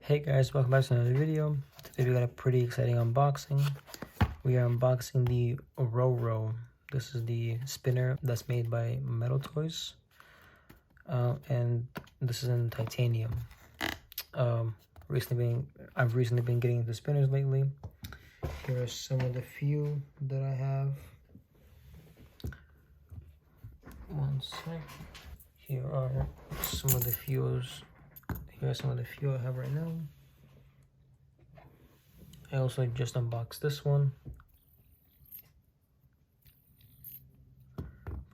Hey guys, welcome back to another video. Today we got a pretty exciting unboxing. We are unboxing the Roro. This is the spinner that's made by Metal Toys. And this is in titanium. I've recently been getting into spinners lately. Here are some of the few that I have. One sec. Here are some of the few I have right now. I also just unboxed this one.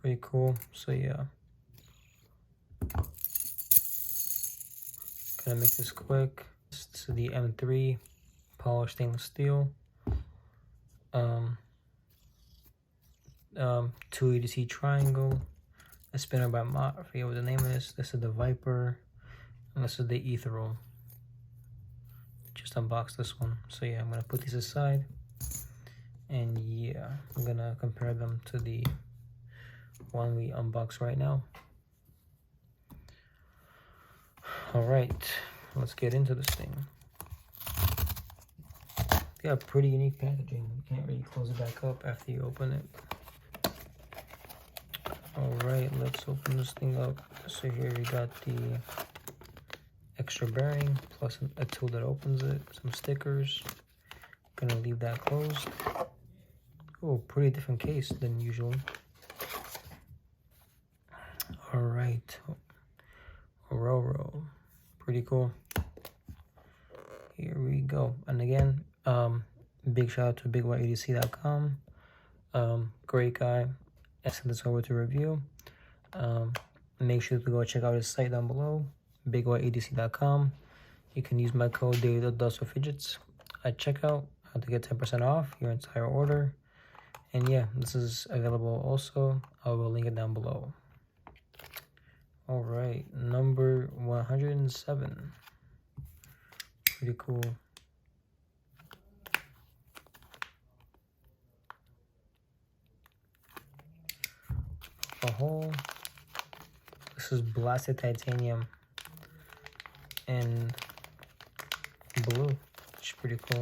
Pretty cool. So yeah. Gonna make this quick. This is the M3 polished stainless steel. 280C triangle. A spinner by Mott. I forget what the name is. This is the Viper. And this is the Ethereal. Just unboxed this one. So yeah, I'm gonna put these aside. And yeah, I'm gonna compare them to the one we unboxed right now. Alright, let's get into this thing. They got pretty unique packaging. You can't really close it back up after you open it. Alright, let's open this thing up. So here we got the extra bearing plus a tool that opens it, some stickers. Gonna leave that closed. Oh, pretty different case than usual. Alright, Roro, pretty cool. Here we go. And again, big shout out to bigwhiteedc.com. Great guy. I sent this over to review. Make sure to go check out his site down below, bigwhiteedc.com. You can use my code DAILYDUST for Fidgets at checkout to get 10% off your entire order. And yeah, this is available also. I will link it down below. All right, number 107. Pretty cool. A hole. This is blasted titanium and blue, which is pretty cool.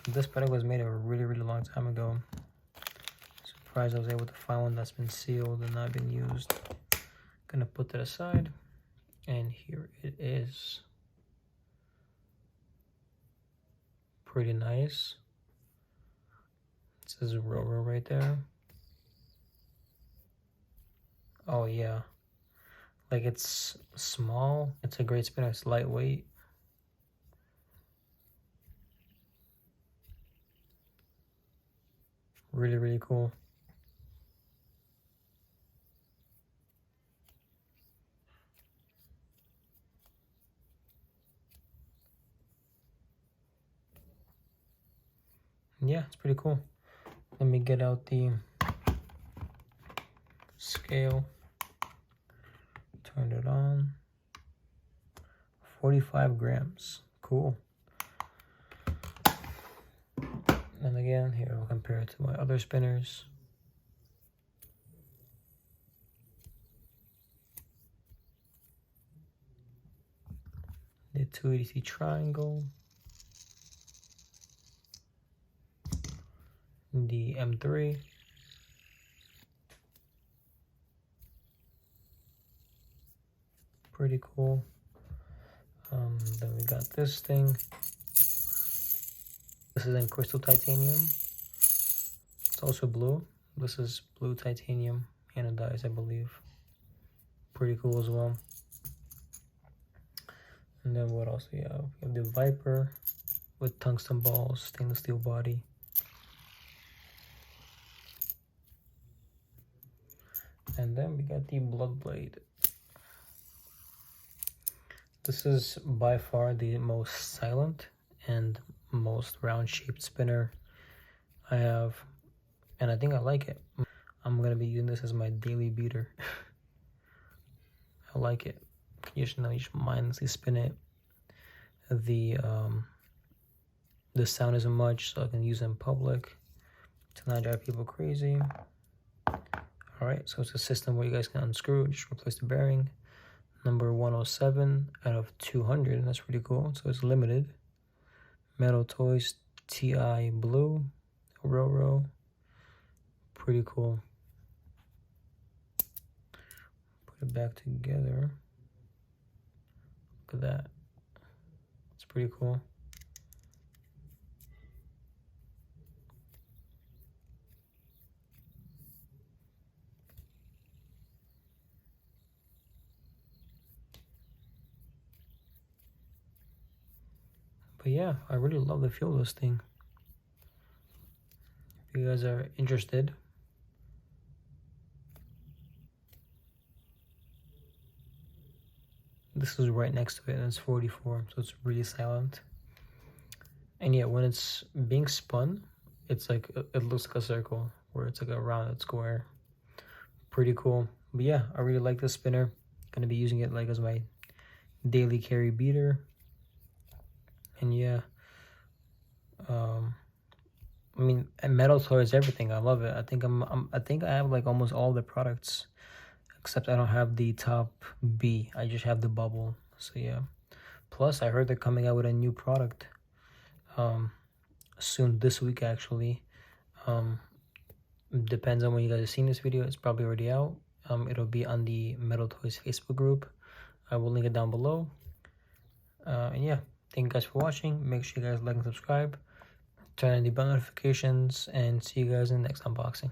This product was made a really long time ago. Surprised I was able to find one that's been sealed and not been used. Gonna put that aside, and here it is. Pretty nice. It says Roro right there. Oh yeah, like it's small. It's a great spinner. It's lightweight. Really cool. Yeah, it's pretty cool. Let me get out the scale. Turn it on. 45 grams. Cool. And again, here I'll compare it to my other spinners. The 280C triangle. The M3. Pretty cool. Then we got this thing. This is in crystal titanium. It's also blue. This is blue titanium anodized, I believe. Pretty cool as well. And then what else we have? We have the Viper with tungsten balls, stainless steel body. And then we got the Blood Blade. This is by far the most silent and most round shaped spinner I have, and I think I like it. I'm gonna be using this as my daily beater. I like it. You should mindlessly spin it. The sound isn't much, so I can use it in public to not drive people crazy. Alright, so it's a system where you guys can unscrew, just replace the bearing. Number 107 out of 200. That's pretty cool. So it's limited. Metal Toys TI Blue. Roro. Pretty cool. Put it back together. Look at that. It's pretty cool. But yeah, I really love the feel of this thing. If you guys are interested, this is right next to it, and it's 44, so it's really silent. And yeah, when it's being spun, it's like, it looks like a circle, where it's like a rounded square. Pretty cool. But yeah, I really like this spinner. Gonna be using it like as my daily carry beater. And yeah, I mean, metal toys, everything. I love it. I think I think I have like almost all the products, except I don't have the top B. I just have the bubble. So yeah. Plus, I heard they're coming out with a new product soon, this week actually. Depends on when you guys are seeing this video. It's probably already out. It'll be on the Metal Toys Facebook group. I will link it down below. And yeah, thank you guys for watching. Make sure you guys like and subscribe. Turn on the bell notifications, and see you guys in the next unboxing.